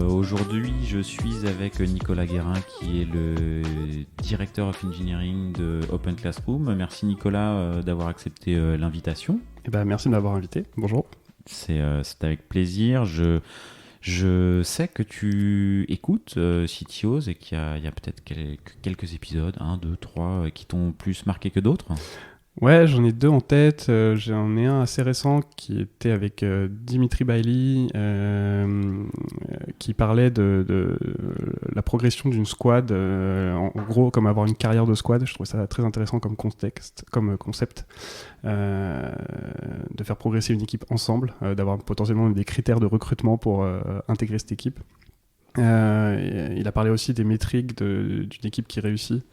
Aujourd'hui, je suis avec Nicolas Guérin, qui est le Director of Engineering de Open Classroom. Merci Nicolas d'avoir accepté l'invitation. Merci de m'avoir invité. Bonjour. C'est avec plaisir. Je sais que tu écoutes CTOs et qu'il y a peut-être quelques épisodes, 1, 2, 3, qui t'ont plus marqué que d'autres. Ouais, j'en ai deux en tête. J'en ai un assez récent qui était avec Dimitri Bailey, qui parlait de la progression d'une squad. En gros, comme avoir une carrière de squad. Je trouve ça très intéressant comme contexte, comme concept. De faire progresser une équipe ensemble, d'avoir potentiellement des critères de recrutement pour intégrer cette équipe. Il a parlé aussi des métriques d'une équipe qui réussit,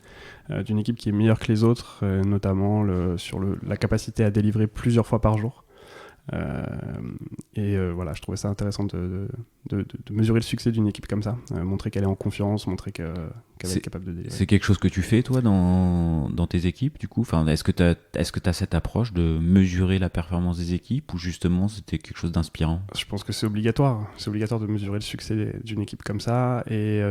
d'une équipe qui est meilleure que les autres, notamment sur la capacité à délivrer plusieurs fois par jour. Voilà, je trouvais ça intéressant de mesurer le succès d'une équipe comme ça, montrer qu'elle est en confiance, montrer qu'elle est capable de délivrer. C'est quelque chose que tu fais toi dans tes équipes du coup, est-ce que tu as cette approche de mesurer la performance des équipes ou justement c'était quelque chose d'inspirant? Je pense que c'est obligatoire de mesurer le succès d'une équipe comme ça, et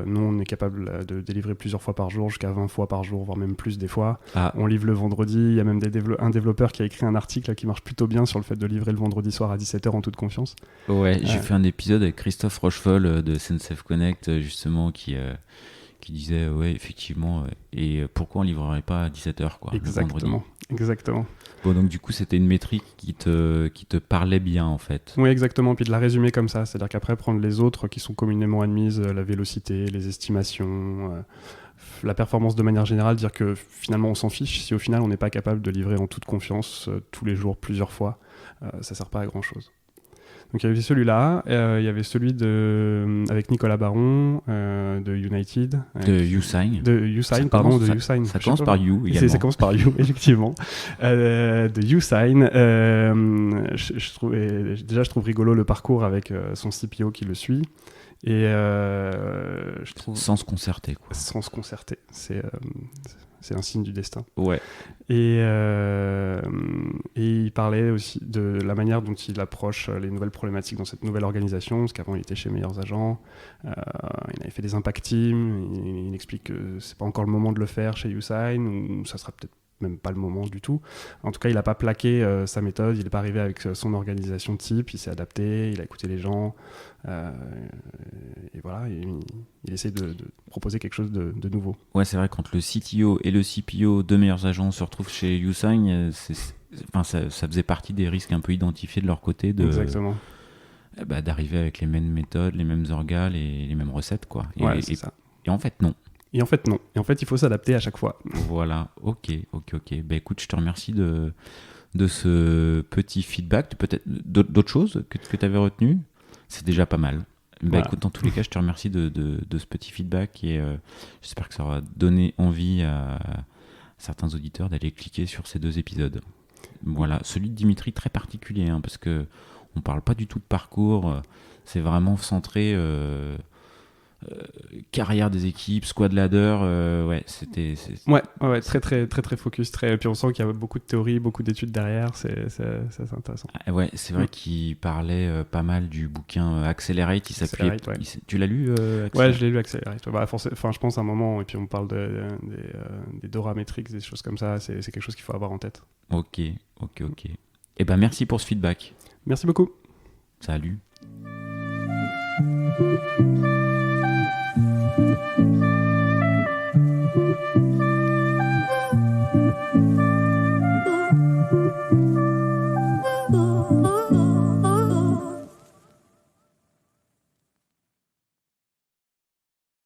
nous on est capable de délivrer plusieurs fois par jour, jusqu'à 20 fois par jour, voire même plus des fois. On livre le vendredi, il y a même un développeur qui a écrit un article qui marche plutôt bien sur le fait de livrer le vendredi soir à 17h en toute confiance. Ouais, j'ai fait un épisode avec Christophe Rochefol de SNCF Connect justement qui disait ouais effectivement et pourquoi on livrerait pas à 17h quoi, exactement. Bon, donc du coup c'était une métrique qui te parlait bien en fait. Oui, exactement, puis de la résumer comme ça, c'est-à-dire qu'après prendre les autres qui sont communément admises, la vélocité, les estimations, la performance de manière générale, dire que finalement on s'en fiche si au final on n'est pas capable de livrer en toute confiance tous les jours, plusieurs fois, ça sert pas à grand chose. Donc il y avait celui-là, il y avait celui avec Nicolas Baron de United. De Usign. De Usign, pardon, de Usign. Ça commence par You également. Ça commence par You, effectivement. De Usign. Je trouve rigolo le parcours avec son CPO qui le suit. Et je trouve... Sans se concerter, quoi. Sans se concerter. C'est un signe du destin. Ouais. Et il parlait aussi de la manière dont il approche les nouvelles problématiques dans cette nouvelle organisation, parce qu'avant il était chez Meilleurs Agents, il avait fait des impact teams, il explique que c'est pas encore le moment de le faire chez Usign, ou ça sera peut-être même pas le moment du tout. En tout cas, il n'a pas plaqué sa méthode, il n'est pas arrivé avec son organisation type, il s'est adapté, il a écouté les gens, et voilà, il essaie de proposer quelque chose de nouveau. Ouais, c'est vrai, quand le CTO et le CPO de Meilleurs Agents se retrouvent chez Usign, ça faisait partie des risques un peu identifiés de leur côté Exactement. D'arriver avec les mêmes méthodes, les mêmes orgas, les mêmes recettes, quoi. C'est ça. Et en fait, non. Et en fait, non. Et en fait, il faut s'adapter à chaque fois. Voilà, ok. Écoute, je te remercie de ce petit feedback. Peut-être d'autres choses que tu avais retenues. C'est déjà pas mal. Voilà. Écoute, dans tous les cas, je te remercie de ce petit feedback et j'espère que ça aura donné envie à certains auditeurs d'aller cliquer sur ces 2 épisodes. Voilà, celui de Dimitri, très particulier, parce que on parle pas du tout de parcours. C'est vraiment centré... carrière des équipes, squad ladder, c'était... Ouais, très très très très focus, et puis on sent qu'il y a beaucoup de théories, beaucoup d'études derrière, c'est intéressant. Ouais, c'est vrai qu'il parlait pas mal du bouquin Accelerate, tu l'as lu Ouais, je l'ai lu Accelerate. Je pense à un moment, et puis on parle des Dora Metrics, des choses comme ça, c'est quelque chose qu'il faut avoir en tête. Ok. Et merci pour ce feedback. Merci beaucoup. Salut.